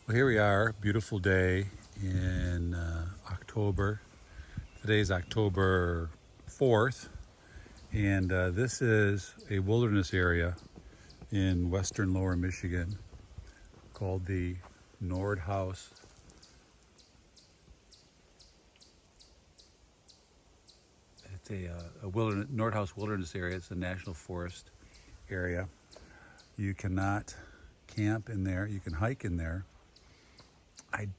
Well, here we are, beautiful day in October. Today's October 4th, and this is a wilderness area in western lower Michigan called the Nordhouse. It's a wilderness, Nordhouse wilderness area. It's a national forest area. You cannot camp in there. You can hike in there. I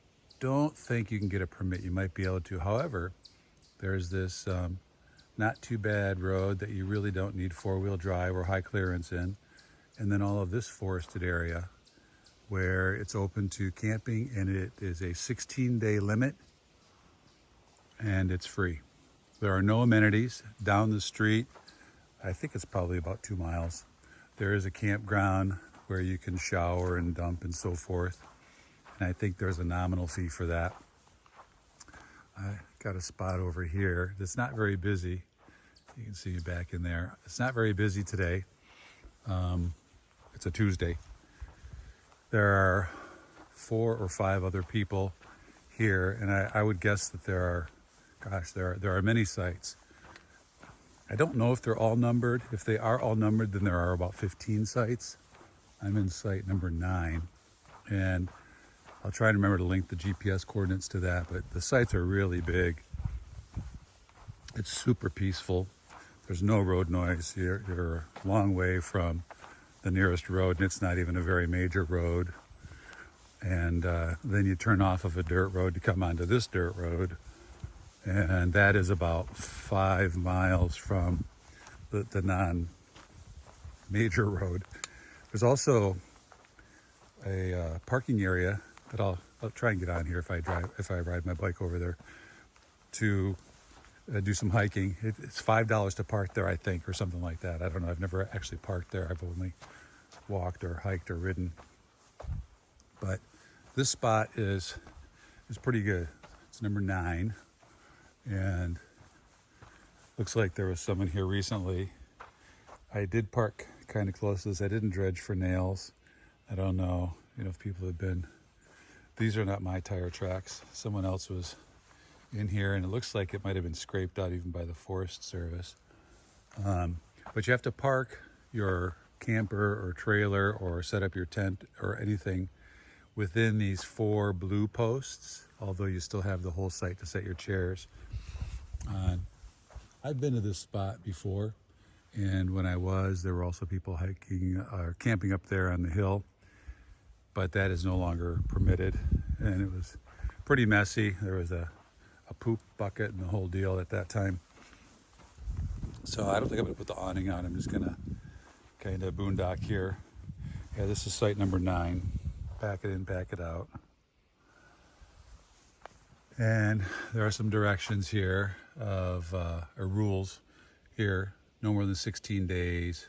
don't think you can get a permit. You might be able to. However, there's this not too bad road that you really don't need four-wheel drive or high clearance in. And then all of this forested area where it's open to camping, and it is a 16-day limit and it's free. There are no amenities. Down the street, I think it's probably about 2 miles, there is a campground where you can shower and dump and so forth. And I think there's a nominal fee for that. I got a spot over here that's not very busy. You can see me back in there. It's not very busy today. It's a Tuesday. There are 4 or 5 other people here, and I would guess that there are many sites. I don't know if they're all numbered. If they are all numbered, then there are about 15 sites. I'm in site number 9, and I'll try to remember to link the GPS coordinates to that, but the sites are really big. It's super peaceful. There's no road noise. You're a long way from the nearest road, and it's not even a very major road. And then you turn off of a dirt road to come onto this dirt road, and that is about 5 miles from the non-major road. There's also a parking area that I'll try and get on here if I ride my bike over there to do some hiking. It's $5 to park there, I think, or something like that. I don't know. I've never actually parked there. I've only walked or hiked or ridden. But this spot is pretty good. It's number 9, and looks like there was someone here recently. I did park kind of close to this. I didn't dredge for nails. I don't know, if people have been. These are not my tire tracks. Someone else was in here, and it looks like it might have been scraped out even by the Forest Service. But you have to park your camper or trailer or set up your tent or anything within these 4 blue posts, although you still have the whole site to set your chairs on. I've been to this spot before, and when I was, there were also people hiking or camping up there on the hill, but that is no longer permitted, and it was pretty messy. There was a poop bucket and the whole deal at that time. So I don't think I'm gonna put the awning on. I'm just gonna kind of boondock here. Yeah, this is site number 9. Pack it in, pack it out. And there are some directions here of or rules here. No more than 16 days.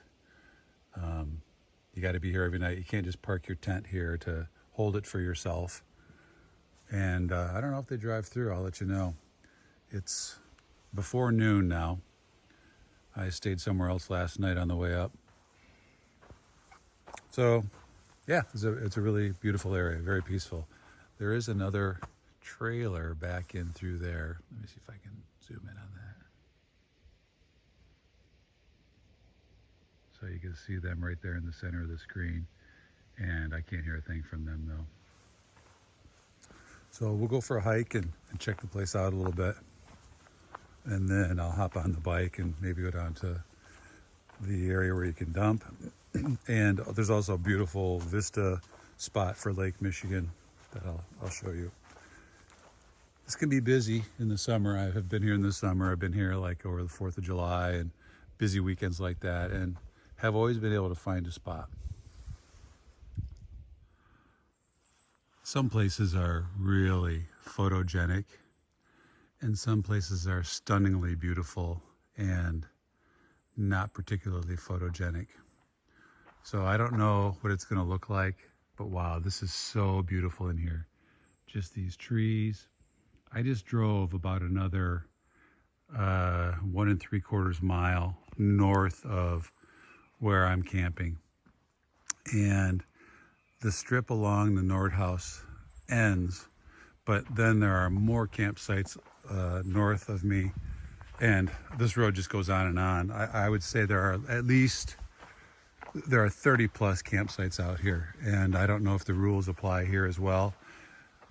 You got to be here every night. You can't just park your tent here to hold it for yourself. And I don't know if they drive through. I'll let you know. It's before noon now. I stayed somewhere else last night on the way up. So, yeah, it's a really beautiful area, very peaceful. There is another trailer back in through there. Let me see if I can zoom in on that. So you can see them right there in the center of the screen, and I can't hear a thing from them though. So we'll go for a hike and check the place out a little bit, and then I'll hop on the bike and maybe go down to the area where you can dump. And there's also a beautiful vista spot for Lake Michigan that I'll show you. This can be busy in the summer. I have been here in the summer. I've been here like over the 4th of July and busy weekends like that, and have always been able to find a spot. Some places are really photogenic, and some places are stunningly beautiful and not particularly photogenic. So I don't know what it's going to look like, but wow, this is so beautiful in here. Just these trees. I just drove about another 1 3/4 mile north of where I'm camping, and the strip along the Nordhouse ends, but then there are more campsites north of me, and this road just goes on and on. I would say there are 30 plus campsites out here, and I don't know if the rules apply here as well,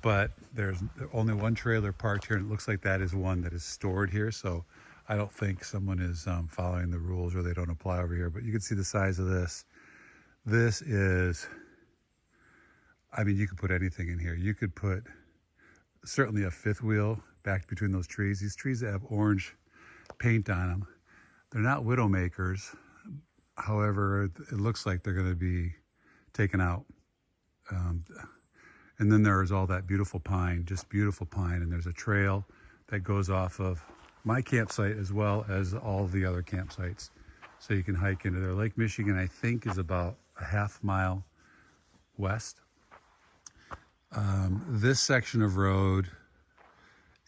but there's only one trailer parked here, and it looks like that is one that is stored here, so I don't think someone is following the rules, or they don't apply over here. But you can see the size of this. This is, I mean, you could put anything in here. You could put certainly a fifth wheel back between those trees. These trees that have orange paint on them, they're not widowmakers. However, it looks like they're going to be taken out. And then there is all that beautiful pine, just beautiful pine. And there's a trail that goes off of my campsite as well as all the other campsites. So you can hike into there. Lake Michigan, I think, is about a half mile west. This section of road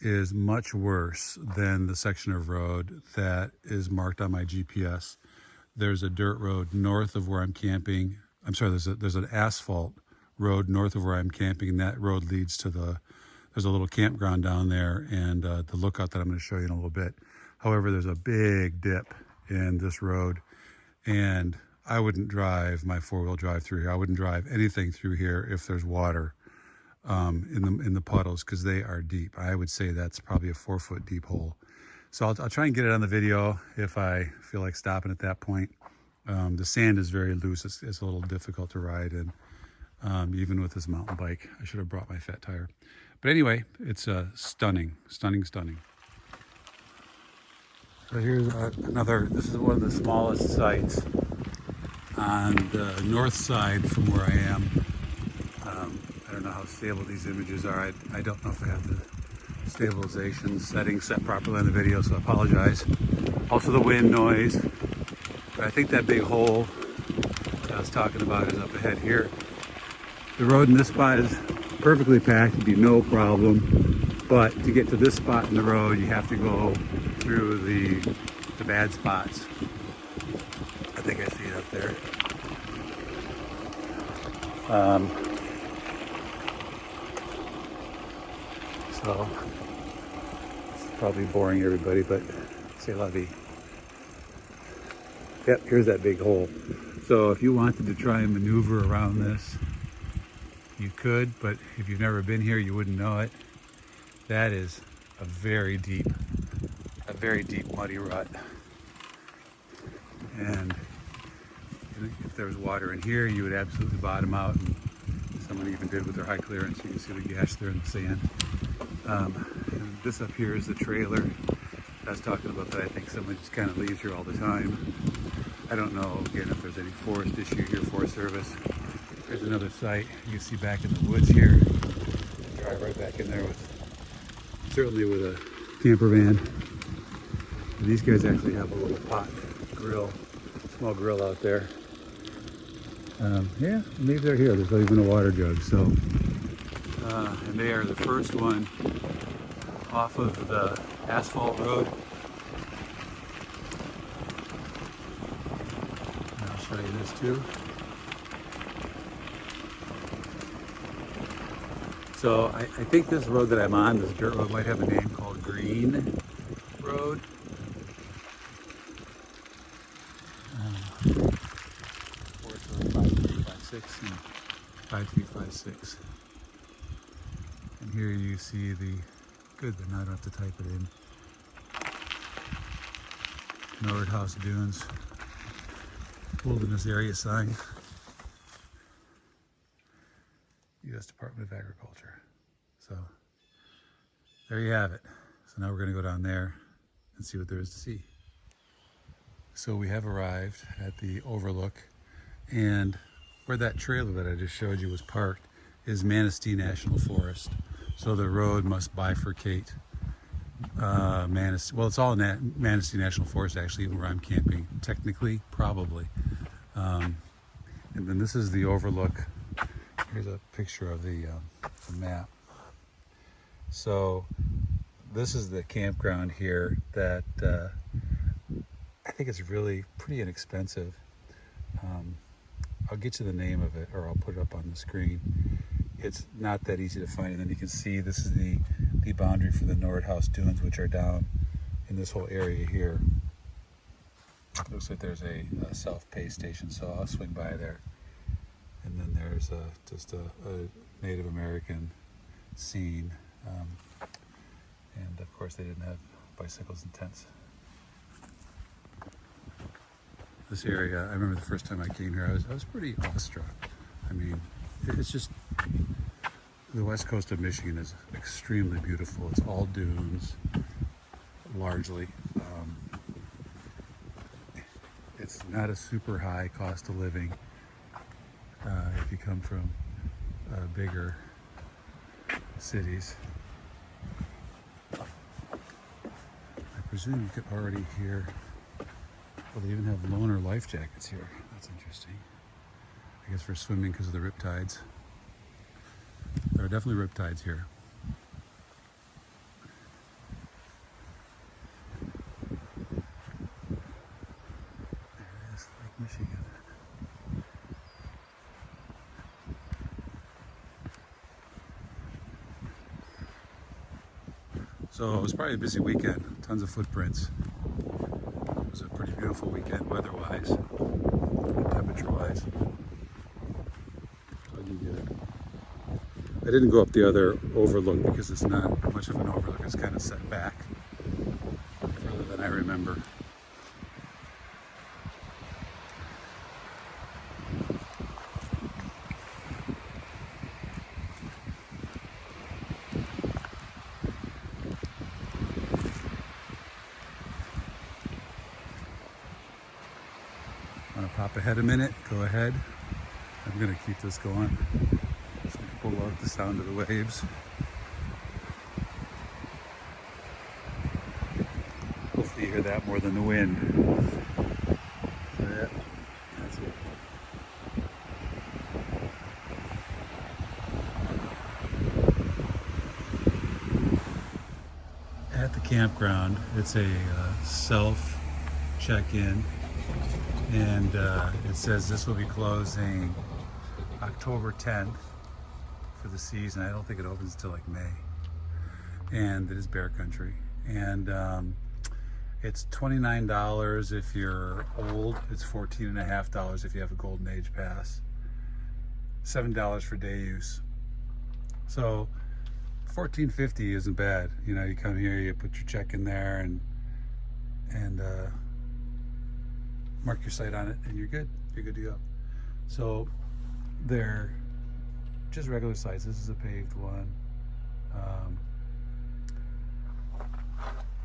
is much worse than the section of road that is marked on my GPS. There's a dirt road north of where I'm camping. I'm sorry, there's an asphalt road north of where I'm camping, and that road leads to there's a little campground down there, and the lookout that I'm going to show you in a little bit. However, there's a big dip in this road, and I wouldn't drive my four-wheel drive through here. I wouldn't drive anything through here if there's water in the puddles, because they are deep. I would say that's probably a 4-foot deep hole. So I'll try and get it on the video if I feel like stopping at that point. The sand is very loose. It's a little difficult to ride in, even with this mountain bike. I should have brought my fat tire. But anyway, it's stunning, stunning, stunning. So here's this is one of the smallest sites on the north side from where I am. I don't know how stable these images are. I don't know if I have the stabilization settings set properly on the video, so I apologize. Also the wind noise. But I think that big hole that I was talking about is up ahead here. The road in this spot is perfectly packed, it'd be no problem. But to get to this spot in the road, you have to go through the bad spots. I think I see it up there. So it's probably boring everybody, but c'est la vie. Yep, here's that big hole. So if you wanted to try and maneuver around this, you could, but if you've never been here, you wouldn't know it. That is a very deep muddy rut. And if there was water in here, you would absolutely bottom out. And someone even did with their high clearance. You can see the gash there in the sand. And this up here is the trailer I was talking about that I think someone just kind of leaves here all the time. I don't know, again, if there's any forest issue here, Forest Service. There's another site you can see back in the woods here. Drive right back in there certainly with a camper van. And these guys actually have a little pot grill, small grill out there. Yeah, maybe they're here. There's not even a water jug. So, and they are the first one off of the asphalt road. And I'll show you this too. So I think this road that I'm on, this dirt road, might have a name called Green Road. 5356 and 5356. And here you see good, then I don't have to type it in. Nordhouse Dunes, Wilderness Area sign. U.S. Department of Agriculture. So there you have it. So now we're going to go down there and see what there is to see. So we have arrived at the overlook, and where that trailer that I just showed you was parked is Manistee National Forest. So the road must bifurcate Manistee. Well, it's all Manistee National Forest, actually, where I'm camping, technically, probably. And then this is the overlook. Here's a picture of the map. So this is the campground here that I think is really pretty inexpensive. I'll get you the name of it, or I'll put it up on the screen. it's not that easy to find. And then you can see this is the boundary for the Nordhouse dunes, which are down in this whole area here. Looks like there's a self-pay station, so I'll swing by there. And then there's just a Native American scene. And of course they didn't have bicycles and tents. This area, I remember the first time I came here, I was pretty awestruck. I mean, it's just, the west coast of Michigan is extremely beautiful. It's all dunes, largely. It's not a super high cost of living if you come from bigger cities. I presume you could already hear, well, they even have loaner life jackets here. That's interesting. I guess for swimming because of the riptides. There are definitely riptides here. There it is, Lake Michigan. So it was probably a busy weekend, tons of footprints. It was a pretty beautiful weekend weather-wise, and temperature-wise. I didn't go up the other overlook because it's not much of an overlook. It's kind of set back further than I remember. Want to pop ahead a minute? Go ahead. I'm going to keep this going. Pull out the sound of the waves. Hopefully you hear that more than the wind. So yeah, that's it. At the campground, it's a self check-in, and it says this will be closing October 10th. For the season. I don't think it opens until like May, and it is bear country, and it's $29 if you're old. It's $14.50 if you have a golden age pass. $7 for day use. So $14.50 isn't bad. You know, you come here, you put your check in there, and mark your site on it, and you're good. You're good to go. So they're just regular size. This is a paved one.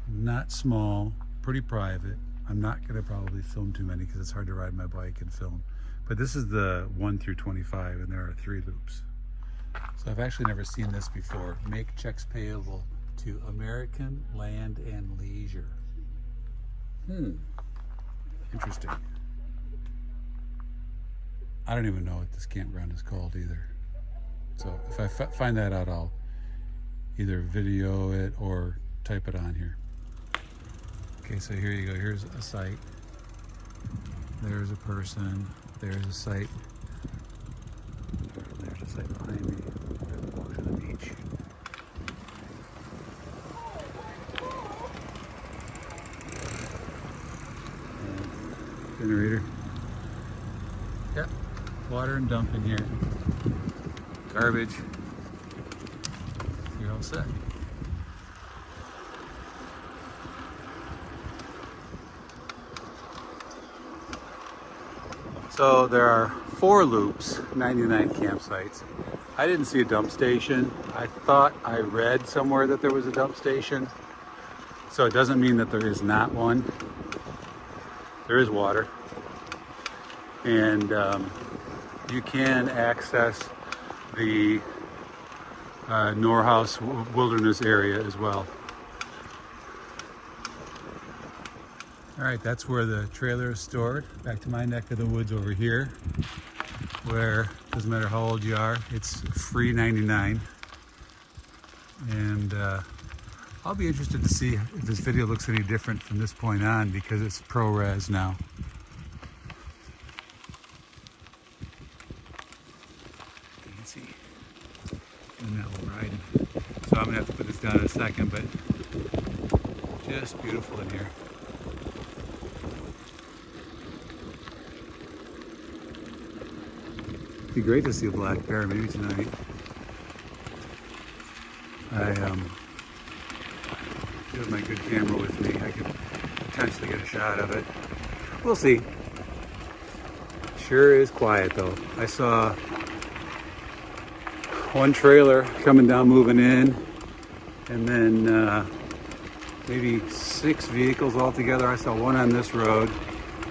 Not small, pretty private. I'm not gonna probably film too many because it's hard to ride my bike and film. But this is the 1 through 25, and there are 3 loops. So I've actually never seen this before. Make checks payable to American Land and Leisure. Interesting. I don't even know what this campground is called either. So if I find that out, I'll either video it or type it on here. Okay, so here you go. Here's a site. There's a person. There's a site. There's a site behind me. There's a walk to the beach. Generator. Yep. Water and dump in here. Garbage. You're all set. So there are 4 loops, 99 campsites. I didn't see a dump station. I thought I read somewhere that there was a dump station. So it doesn't mean that there is not one. There is water. And you can access the Nordhouse wilderness area as well. All right, that's where the trailer is stored. Back to my neck of the woods over here, where doesn't matter how old you are, it's free 99. And I'll be interested to see if this video looks any different from this point on because it's ProRes now. You can see. riding. So I'm gonna have to put this down in a second, but just beautiful in here. It'd be great to see a black bear, maybe tonight. I do have my good camera with me. I could potentially get a shot of it. We'll see. Sure is quiet though. I saw one trailer coming down, moving in, and then maybe 6 vehicles altogether. I saw one on this road,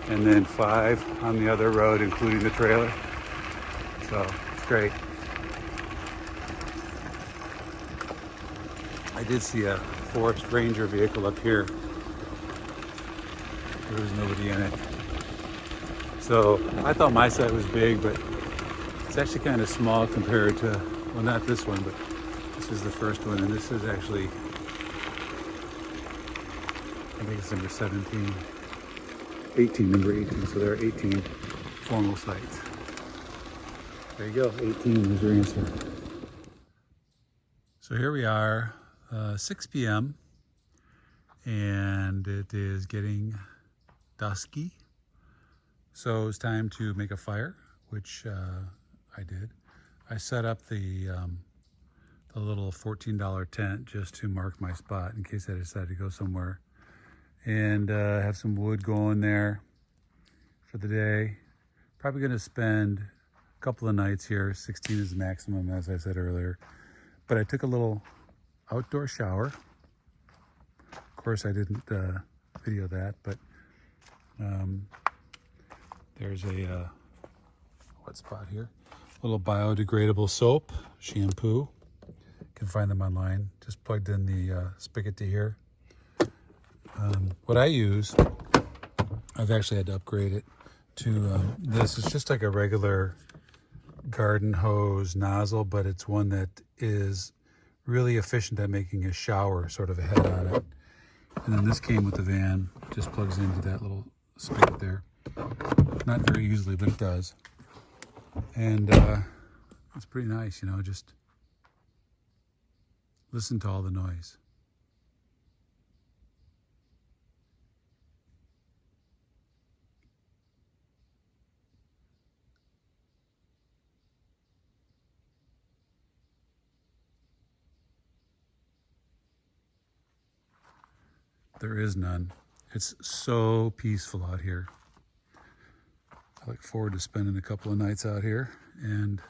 and then 5 on the other road, including the trailer. So it's great. I did see a forest ranger vehicle up here. There was nobody in it. So I thought my side was big, but it's actually kind of small compared to, well, not this one, but this is the first one, and this is actually, I think it's number 17, 18, number 18. So there are 18 formal sites. There you go, 18 is your answer. So here we are, 6 p.m. and it is getting dusky. So it's time to make a fire, which I did. I set up the little $14 tent just to mark my spot in case I decide to go somewhere. And have some wood going there for the day. Probably gonna spend a couple of nights here. 16 is the maximum, as I said earlier. But I took a little outdoor shower. Of course, I didn't video that, but there's a wet spot here. A little biodegradable soap, shampoo. You can find them online. Just plugged in the spigot to here. What I use, I've actually had to upgrade it to this. Is just like a regular garden hose nozzle, but it's one that is really efficient at making a shower, sort of a head on it. And then this came with the van, just plugs into that little spigot there. Not very easily, but it does. And it's pretty nice, you know, just listen to all the noise. There is none. It's so peaceful out here. I look forward to spending a couple of nights out here. And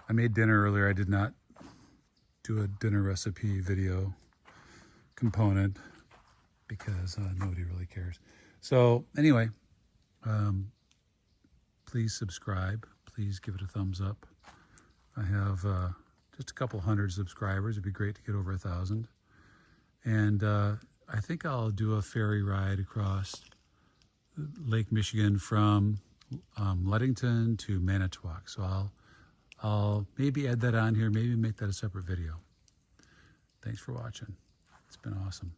I made dinner earlier. I did not do a dinner recipe video component because nobody really cares. So anyway, please subscribe. Please give it a thumbs up. I have just a couple hundred subscribers. It'd be great to get over 1,000. And I think I'll do a ferry ride across Lake Michigan from Ludington to Manitowoc. So I'll maybe add that on here, maybe make that a separate video. Thanks for watching. It's been awesome.